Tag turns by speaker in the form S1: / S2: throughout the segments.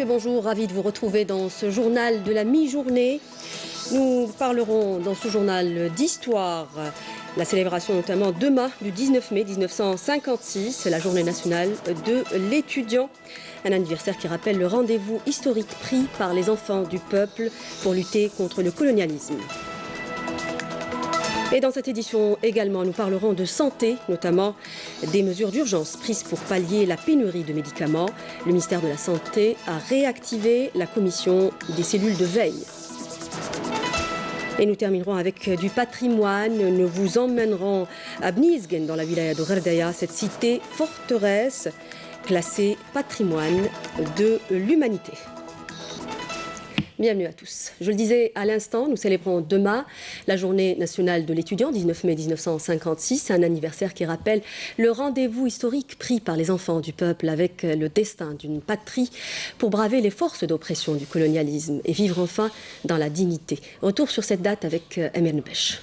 S1: messieurs, bonjour, ravi de vous retrouver dans ce journal de la mi-journée. Nous parlerons dans ce journal d'histoire, la célébration notamment demain du 19 mai 1956, la journée nationale de l'étudiant. Un anniversaire qui rappelle le rendez-vous historique pris par les enfants du peuple pour lutter contre le colonialisme. Et dans cette édition également, nous parlerons de santé, notamment des mesures d'urgence prises pour pallier la pénurie de médicaments. Le ministère de la Santé a réactivé la commission des cellules de veille. Et nous terminerons avec du patrimoine. Nous vous emmènerons à Bnizgen, dans la wilaya de Gherdaya, cette cité forteresse classée patrimoine de l'humanité. Bienvenue à tous. Je le disais à l'instant, nous célébrons demain la journée nationale de l'étudiant, 19 mai 1956, un anniversaire qui rappelle le rendez-vous historique pris par les enfants du peuple avec le destin d'une patrie pour braver les forces d'oppression du colonialisme et vivre enfin dans la dignité. Retour sur cette date avec Amir Nbesh.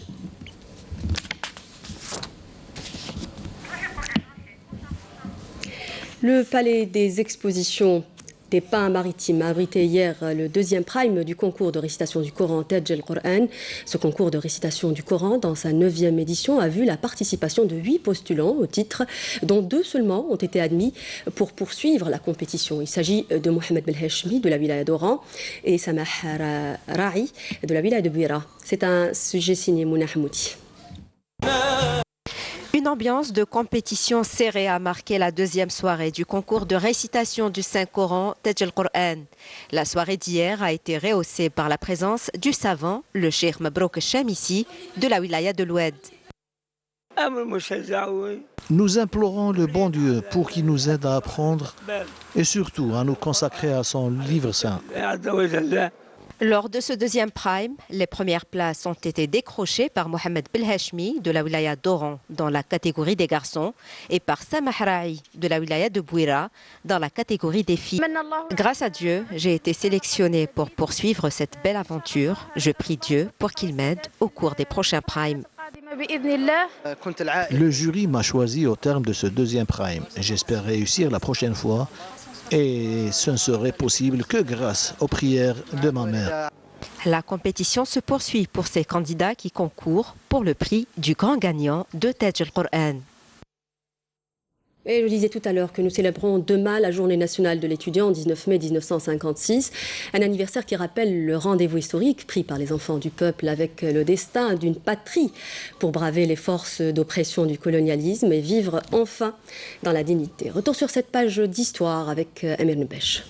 S1: Le palais des expositions des Pins Maritimes a abrité hier le deuxième prime du concours de récitation du Coran Taj al-Qur'an. Ce concours de récitation du Coran, dans sa 9e édition, a vu la participation de 8 postulants au titre, dont 2 seulement ont été admis pour poursuivre la compétition. Il s'agit de Mohamed Belhachmi de la wilaya d'Oran et Samah Ra'i de la wilaya de Bouira. C'est un sujet signé Mouna Hamoudi.
S2: Une ambiance de compétition serrée a marqué la deuxième soirée du concours de récitation du Saint-Coran Taj al-Qur'an. La soirée d'hier a été rehaussée par la présence du savant, le Cheikh Mabrouk Chamissi de la wilaya de l'Oued.
S3: Nous implorons le bon Dieu pour qu'il nous aide à apprendre et surtout à nous consacrer à son livre saint.
S2: Lors de ce deuxième prime, les premières places ont été décrochées par Mohamed Belhachmi de la wilaya d'Oran dans la catégorie des garçons et par Samah Ra'i de la wilaya de Bouira dans la catégorie des filles. Grâce à Dieu, j'ai été sélectionnée pour poursuivre cette belle aventure. Je prie Dieu pour qu'il m'aide au cours des prochains primes.
S3: Le jury m'a choisi au terme de ce deuxième prime. J'espère réussir la prochaine fois. Et ce ne serait possible que grâce aux prières de ma mère.
S2: La compétition se poursuit pour ces candidats qui concourent pour le prix du grand gagnant de Taj al-Qur'an.
S1: Et je disais tout à l'heure que nous célébrons demain la journée nationale de l'étudiant, 19 mai 1956, un anniversaire qui rappelle le rendez-vous historique pris par les enfants du peuple avec le destin d'une patrie pour braver les forces d'oppression du colonialisme et vivre enfin dans la dignité. Retour sur cette page d'histoire avec Amir Nbesh.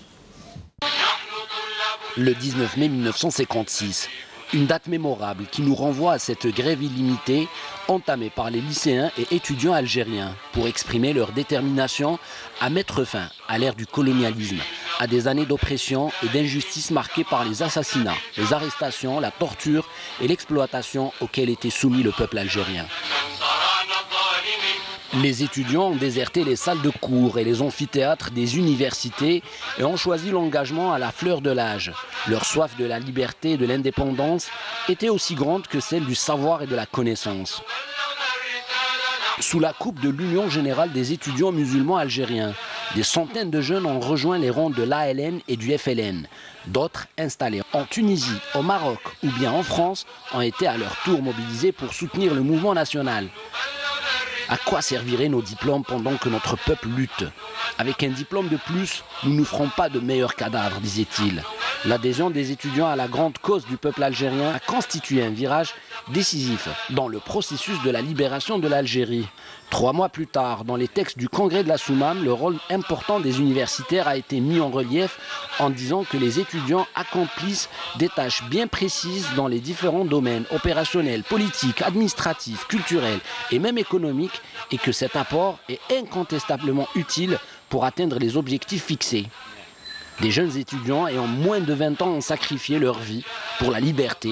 S4: Le 19 mai 1956. Une date mémorable qui nous renvoie à cette grève illimitée entamée par les lycéens et étudiants algériens pour exprimer leur détermination à mettre fin à l'ère du colonialisme, à des années d'oppression et d'injustice marquées par les assassinats, les arrestations, la torture et l'exploitation auxquelles était soumis le peuple algérien. Les étudiants ont déserté les salles de cours et les amphithéâtres des universités et ont choisi l'engagement à la fleur de l'âge. Leur soif de la liberté et de l'indépendance était aussi grande que celle du savoir et de la connaissance. Sous la coupe de l'Union générale des étudiants musulmans algériens, des centaines de jeunes ont rejoint les rangs de l'ALN et du FLN. D'autres, installés en Tunisie, au Maroc ou bien en France, ont été à leur tour mobilisés pour soutenir le mouvement national. À quoi serviraient nos diplômes pendant que notre peuple lutte? Avec un diplôme de plus, nous ne ferons pas de meilleurs cadavres, disait-il. L'adhésion des étudiants à la grande cause du peuple algérien a constitué un virage décisif dans le processus de la libération de l'Algérie. 3 mois plus tard, dans les textes du Congrès de la Soumam, le rôle important des universitaires a été mis en relief en disant que les étudiants accomplissent des tâches bien précises dans les différents domaines opérationnels, politiques, administratifs, culturels et même économiques et que cet apport est incontestablement utile pour atteindre les objectifs fixés. Des jeunes étudiants ayant moins de 20 ans ont sacrifié leur vie pour la liberté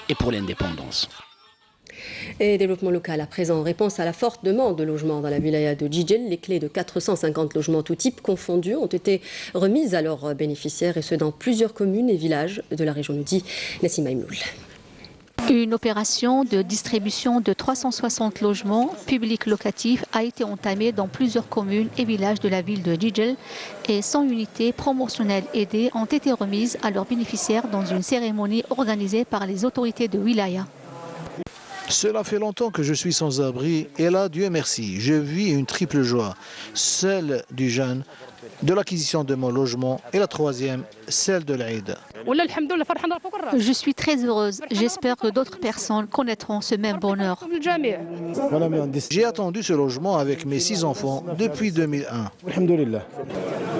S4: et pour l'indépendance.
S1: Et développement local à présent, en réponse à la forte demande de logements dans la wilaya de Djidjel, les clés de 450 logements tout type confondus ont été remises à leurs bénéficiaires et ce dans plusieurs communes et villages de la région, nous dit Nassima Imloul.
S5: Une opération de distribution de 360 logements publics locatifs a été entamée dans plusieurs communes et villages de la ville de Jijel et 100 unités promotionnelles aidées ont été remises à leurs bénéficiaires dans une cérémonie organisée par les autorités de Wilaya.
S3: Cela fait longtemps que je suis sans abri et là, Dieu merci, je vis une triple joie. Celle du jeûne, de l'acquisition de mon logement et la troisième, celle de l'Aïd.
S5: Je suis très heureuse. J'espère que d'autres personnes connaîtront ce même bonheur.
S3: J'ai attendu ce logement avec mes 6 enfants depuis 2001.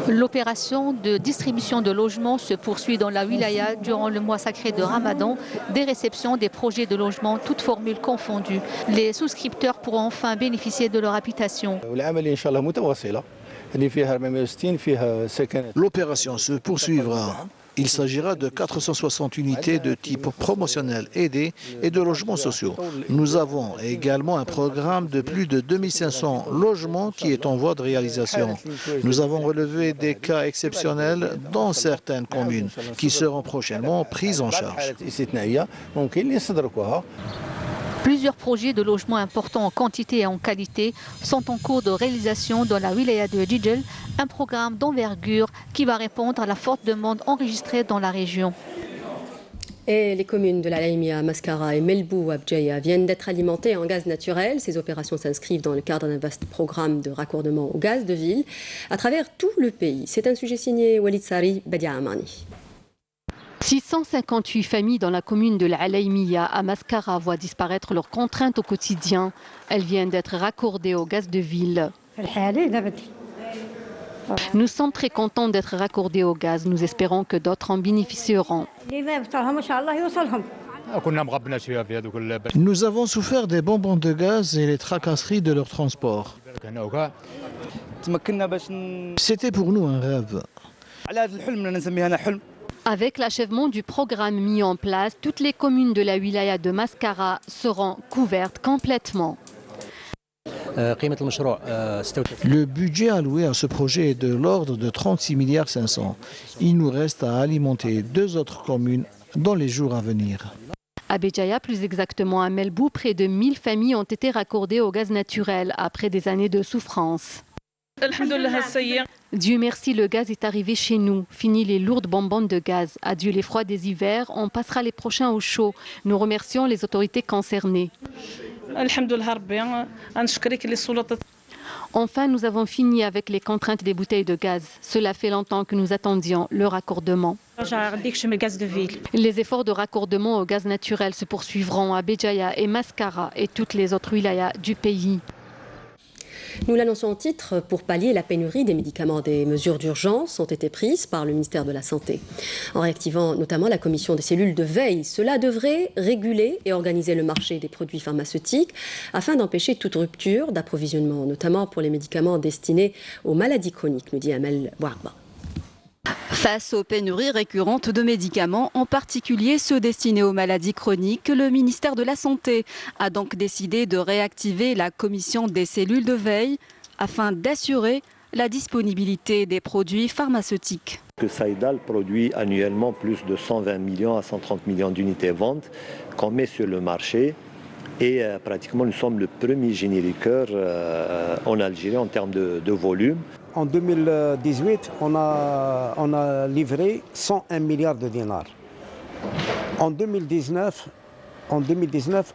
S5: L'opération de distribution de logements se poursuit dans la wilaya durant le mois sacré de Ramadan, des réceptions des projets de logement, toutes formules confondues. Les souscripteurs pourront enfin bénéficier de leur habitation.
S3: L'opération se poursuivra. Il s'agira de 460 unités de type promotionnel aidé et de logements sociaux. Nous avons également un programme de plus de 2500 logements qui est en voie de réalisation. Nous avons relevé des cas exceptionnels dans certaines communes qui seront prochainement prises en charge.
S5: Plusieurs projets de logements importants en quantité et en qualité sont en cours de réalisation dans la wilaya de Jijel, un programme d'envergure qui va répondre à la forte demande enregistrée dans la région.
S1: Et les communes de la Laïmia, Mascara et Melbou Abjaya viennent d'être alimentées en gaz naturel. Ces opérations s'inscrivent dans le cadre d'un vaste programme de raccordement au gaz de ville à travers tout le pays. C'est un sujet signé Walid Sari, Badia Amani.
S5: 658 familles dans la commune de l'Alaïmiya à Mascara voient disparaître leurs contraintes au quotidien. Elles viennent d'être raccordées au gaz de ville. Nous sommes très contents d'être raccordés au gaz. Nous espérons que d'autres en bénéficieront.
S3: Nous avons souffert des bonbons de gaz et les tracasseries de leur transport. C'était pour nous un rêve.
S5: Avec l'achèvement du programme mis en place, toutes les communes de la wilaya de Mascara seront couvertes complètement.
S3: Le budget alloué à ce projet est de l'ordre de 36,5 milliards. Il nous reste à alimenter 2 autres communes dans les jours à venir.
S5: À Béjaïa, plus exactement à Melbou, près de 1000 familles ont été raccordées au gaz naturel après des années de souffrance. Dieu merci, le gaz est arrivé chez nous. Fini les lourdes bonbons de gaz. Adieu les froids des hivers. On passera les prochains au chaud. Nous remercions les autorités concernées. Enfin, nous avons fini avec les contraintes des bouteilles de gaz. Cela fait longtemps que nous attendions le raccordement. Les efforts de raccordement au gaz naturel se poursuivront à Béjaïa et Mascara et toutes les autres wilayas du pays.
S1: Nous l'annonçons en titre, pour pallier la pénurie des médicaments, des mesures d'urgence ont été prises par le ministère de la Santé. En réactivant notamment la commission des cellules de veille, cela devrait réguler et organiser le marché des produits pharmaceutiques afin d'empêcher toute rupture d'approvisionnement, notamment pour les médicaments destinés aux maladies chroniques, nous dit Amel Bouarba.
S6: Face aux pénuries récurrentes de médicaments, en particulier ceux destinés aux maladies chroniques, le ministère de la Santé a donc décidé de réactiver la commission des cellules de veille afin d'assurer la disponibilité des produits pharmaceutiques.
S7: Que Saïdal produit annuellement plus de 120 millions à 130 millions d'unités ventes qu'on met sur le marché. Et pratiquement, nous sommes le premier génériqueur en Algérie en termes de volume.
S8: En 2018, on a livré 101 milliards de dinars. En 2019,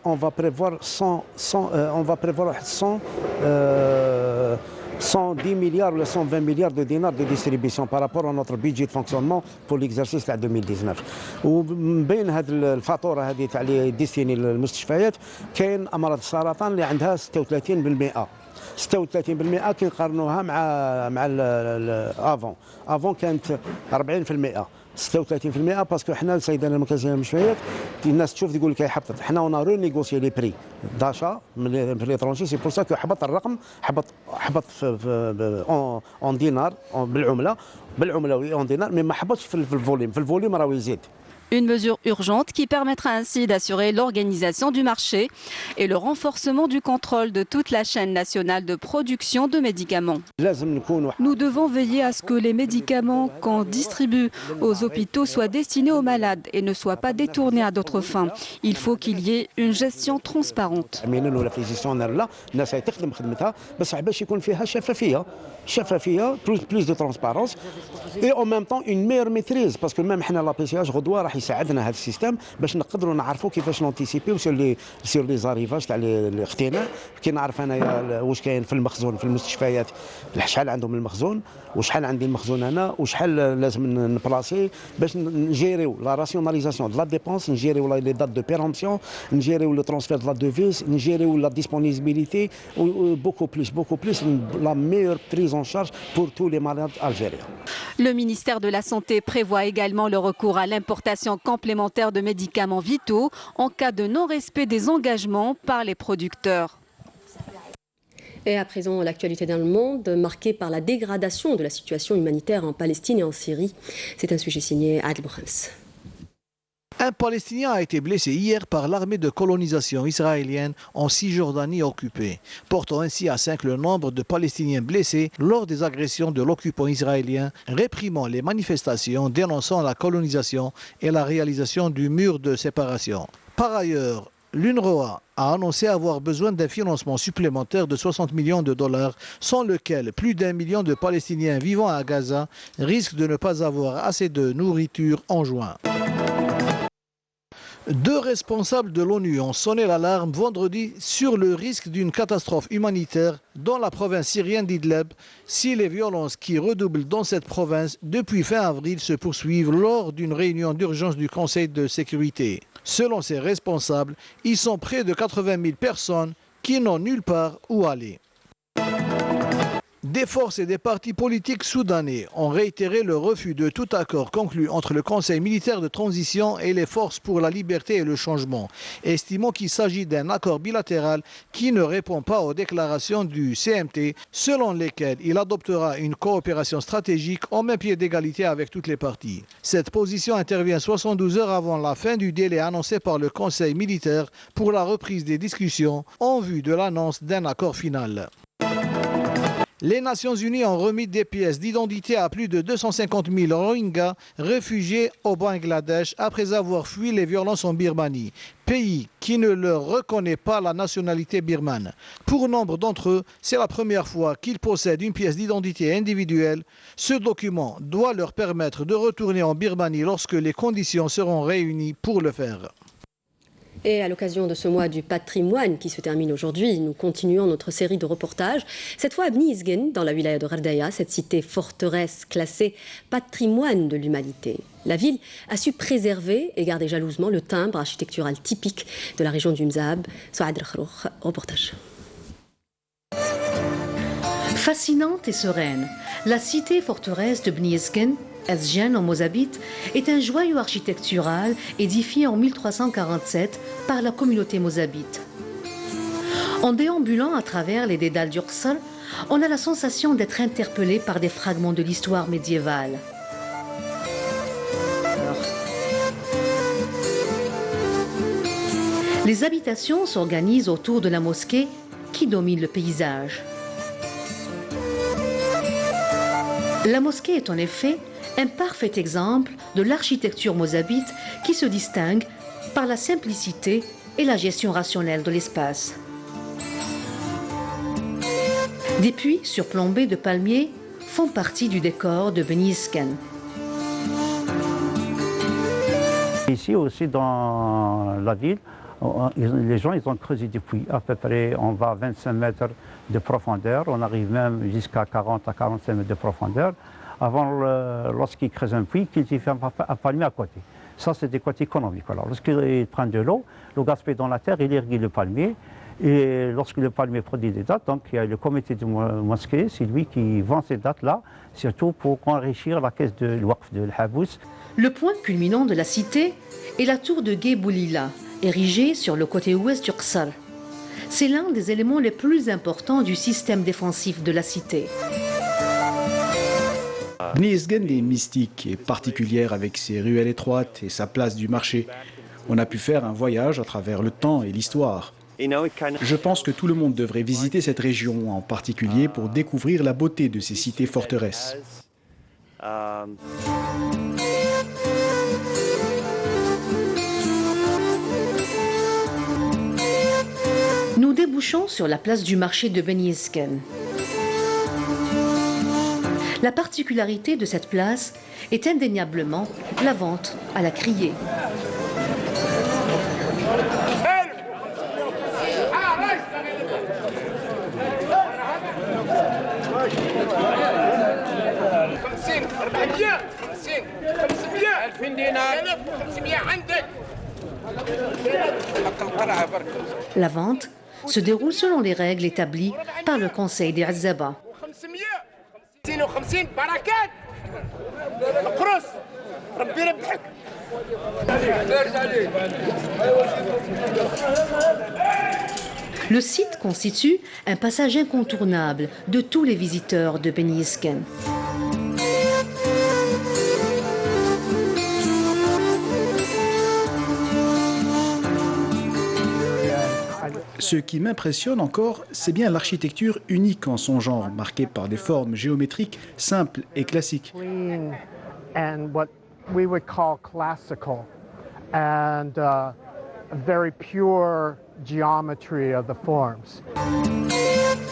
S8: on va prévoir 110 milliards ou 120 milliards de dinars de distribution par rapport à notre budget de fonctionnement pour l'exercice de 2019. وبين هذه الفاتوره هذه تاع اللي ديستيني للمستشفيات كاين امراض السرطان اللي عندها 36%. 36% كي نقارنوها مع افون كانت 40%. 36% باسكو حنا السيدات المركزيه للمستشفيات الناس تشوف تقول لك هيحبط حنا اون رونيغوسي لي بري داشا من لي ترونشي سي بور سا كو حبط الرقم حبط اون دينار بالعمله وي اون دينار مي ما حبطش في الفوليوم راهو يزيد
S6: Une mesure urgente qui permettra ainsi d'assurer l'organisation du marché et le renforcement du contrôle de toute la chaîne nationale de production de médicaments. Nous devons veiller à ce que les médicaments qu'on distribue aux hôpitaux soient destinés aux malades et ne soient pas détournés à d'autres fins. Il faut qu'il y ait une gestion transparente.
S8: plus de transparence et en même temps une meilleure maîtrise parce que même حنا لابيسياج غدوه راح يساعدنا هذا السيستم باش نقدروا نعرفوا كيفاش نونتيسيبيو سير لي زاريفاج تاع الاختناق كي نعرف انايا واش كاين في المخزون في المستشفيات شحال عندهم المخزون وشحال عندي المخزون انا وشحال لازم نبلاسي باش نجيريو لا راسيوناليزاسيون دو لا ديبونس نجيريو لي دات دو بيرامبسيون نجيريو لو ترانسفير دو لا دوفيز نجيريو لا ديسپونيبيليتي beaucoup plus la meilleure prise en charge pour tous les malades algériens.
S6: Le ministère de la Santé prévoit également le recours à l'importation complémentaire de médicaments vitaux en cas de non-respect des engagements par les producteurs.
S1: Et à présent, l'actualité dans le monde, marquée par la dégradation de la situation humanitaire en Palestine et en Syrie. C'est un sujet signé Adel Boukhams.
S3: Un Palestinien a été blessé hier par l'armée de colonisation israélienne en Cisjordanie occupée, portant ainsi à 5 le nombre de Palestiniens blessés lors des agressions de l'occupant israélien, réprimant les manifestations dénonçant la colonisation et la réalisation du mur de séparation. Par ailleurs, l'UNRWA a annoncé avoir besoin d'un financement supplémentaire de 60 millions de dollars, sans lequel plus d'1 million de Palestiniens vivant à Gaza risquent de ne pas avoir assez de nourriture en juin. 2 responsables de l'ONU ont sonné l'alarme vendredi sur le risque d'une catastrophe humanitaire dans la province syrienne d'Idlib si les violences qui redoublent dans cette province depuis fin avril se poursuivent lors d'une réunion d'urgence du Conseil de sécurité. Selon ces responsables, ils sont près de 80 000 personnes qui n'ont nulle part où aller. Des forces et des partis politiques soudanais ont réitéré le refus de tout accord conclu entre le Conseil militaire de transition et les forces pour la liberté et le changement, estimant qu'il s'agit d'un accord bilatéral qui ne répond pas aux déclarations du CMT, selon lesquelles il adoptera une coopération stratégique au même pied d'égalité avec toutes les parties. Cette position intervient 72 heures avant la fin du délai annoncé par le Conseil militaire pour la reprise des discussions en vue de l'annonce d'un accord final. Les Nations Unies ont remis des pièces d'identité à plus de 250 000 Rohingyas réfugiés au Bangladesh après avoir fui les violences en Birmanie, pays qui ne leur reconnaît pas la nationalité birmane. Pour nombre d'entre eux, c'est la première fois qu'ils possèdent une pièce d'identité individuelle. Ce document doit leur permettre de retourner en Birmanie lorsque les conditions seront réunies pour le faire.
S1: Et à l'occasion de ce mois du patrimoine qui se termine aujourd'hui, nous continuons notre série de reportages. Cette fois à Bni Izgen, dans la wilaya de Ghardaya, cette cité forteresse classée patrimoine de l'humanité. La ville a su préserver et garder jalousement le timbre architectural typique de la région du Mzab. Souad Rakhroukh, reportage.
S9: Fascinante et sereine, la cité forteresse de Bni Izgen, Ezgen en Mozabite, est un joyau architectural édifié en 1347 par la communauté mozabite. En déambulant à travers les dédales d'Ursal, on a la sensation d'être interpellé par des fragments de l'histoire médiévale. Les habitations s'organisent autour de la mosquée qui domine le paysage. La mosquée est en effet un parfait exemple de l'architecture mozabite qui se distingue par la simplicité et la gestion rationnelle de l'espace. Des puits surplombés de palmiers font partie du décor de Bni Izgen.
S10: Ici aussi dans la ville, les gens ont creusé des puits. À peu près, on va à 25 mètres de profondeur, on arrive même jusqu'à 40 à 45 mètres de profondeur. Avant, lorsqu'ils creusent un puits, qu'ils y font un palmier à côté. Ça, c'est des côtés économiques. Lorsqu'ils prennent de l'eau, le gaspille dans la terre, il irrigue le palmier. Et lorsque le palmier produit des dattes, donc il y a le comité de mosquée, c'est lui qui vend ces dattes-là, surtout pour enrichir la caisse de l'Waqf de l'Habous.
S9: Le point culminant de la cité est la tour de Gué Boulila, érigée sur le côté ouest d'Ursal. C'est l'un des éléments les plus importants du système défensif de la cité.
S11: Bni Yezgen est mystique et particulière avec ses ruelles étroites et sa place du marché. On a pu faire un voyage à travers le temps et l'histoire. Je pense que tout le monde devrait visiter cette région, en particulier pour découvrir la beauté de ces cités-forteresses.
S9: Nous débouchons sur la place du marché de Bni Yezgen. La particularité de cette place est indéniablement la vente à la criée. La vente se déroule selon les règles établies par le Conseil des Azzaba. Le site constitue un passage incontournable de tous les visiteurs de Bni Yezgen.
S11: Ce qui m'impressionne encore, c'est bien l'architecture unique en son genre, marquée par des formes géométriques simples et classiques.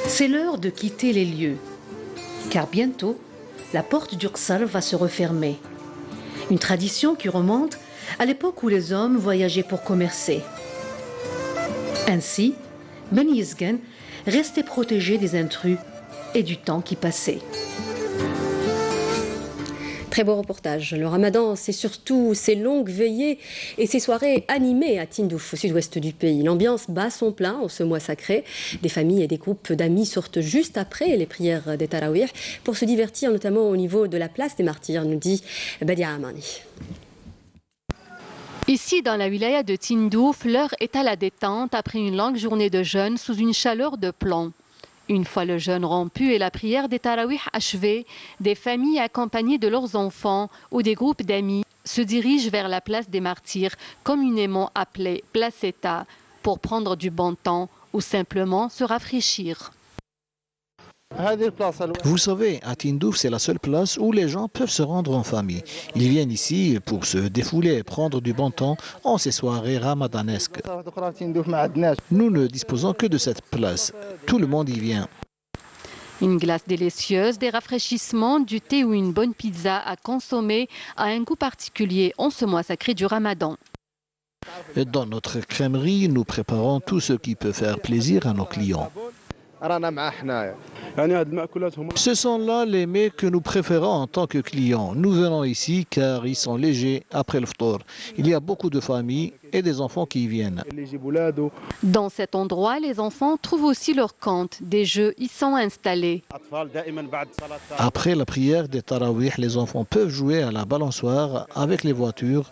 S9: C'est l'heure de quitter les lieux, car bientôt, la porte d'Ursal va se refermer. Une tradition qui remonte à l'époque où les hommes voyageaient pour commercer. Ainsi, Bni Yezgen restait protégé des intrus et du temps qui passait.
S1: Très beau reportage. Le ramadan, c'est surtout ces longues veillées et ces soirées animées à Tindouf, au sud-ouest du pays. L'ambiance bat son plein en ce mois sacré. Des familles et des groupes d'amis sortent juste après les prières des Tarawih pour se divertir, notamment au niveau de la place des Martyrs, nous dit Badia Amani.
S5: Ici, dans la wilaya de Tindouf, l'heure est à la détente après une longue journée de jeûne sous une chaleur de plomb. Une fois le jeûne rompu et la prière des Tarawih achevée, des familles accompagnées de leurs enfants ou des groupes d'amis se dirigent vers la place des Martyrs, communément appelée Placeta, pour prendre du bon temps ou simplement se rafraîchir.
S3: Vous savez, à Tindouf, c'est la seule place où les gens peuvent se rendre en famille. Ils viennent ici pour se défouler et prendre du bon temps en ces soirées ramadanesques. Nous ne disposons que de cette place. Tout le monde y vient.
S5: Une glace délicieuse, des rafraîchissements, du thé ou une bonne pizza à consommer a un goût particulier en ce mois sacré du Ramadan.
S3: Dans notre crèmerie, nous préparons tout ce qui peut faire plaisir à nos clients. Ce sont là les mets que nous préférons en tant que clients. Nous venons ici car ils sont légers après le ftour. Il y a beaucoup de familles et des enfants qui y viennent.
S5: Dans cet endroit, les enfants trouvent aussi leur compte. Des jeux y sont installés.
S3: Après la prière des Tarawih, les enfants peuvent jouer à la balançoire avec les voitures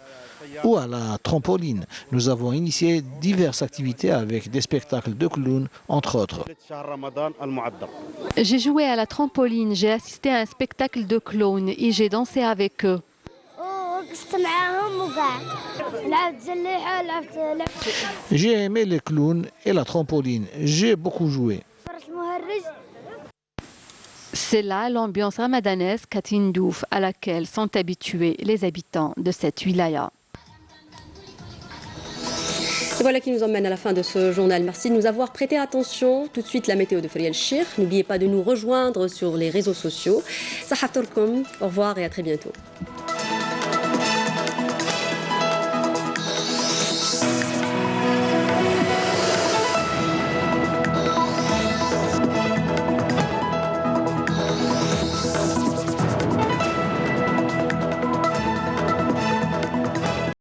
S3: ou à la trampoline. Nous avons initié diverses activités avec des spectacles de clowns, entre autres.
S5: J'ai joué à la trampoline, j'ai assisté à un spectacle de clowns et j'ai dansé avec eux.
S3: J'ai aimé les clowns et la trampoline. J'ai beaucoup joué.
S5: C'est là l'ambiance ramadanesque à Tindouf à laquelle sont habitués les habitants de cette wilaya.
S1: Et voilà qui nous emmène à la fin de ce journal. Merci de nous avoir prêté attention. Tout de suite, la météo de Fariel Chir. N'oubliez pas de nous rejoindre sur les réseaux sociaux. Sahatorkum, au revoir et à très bientôt.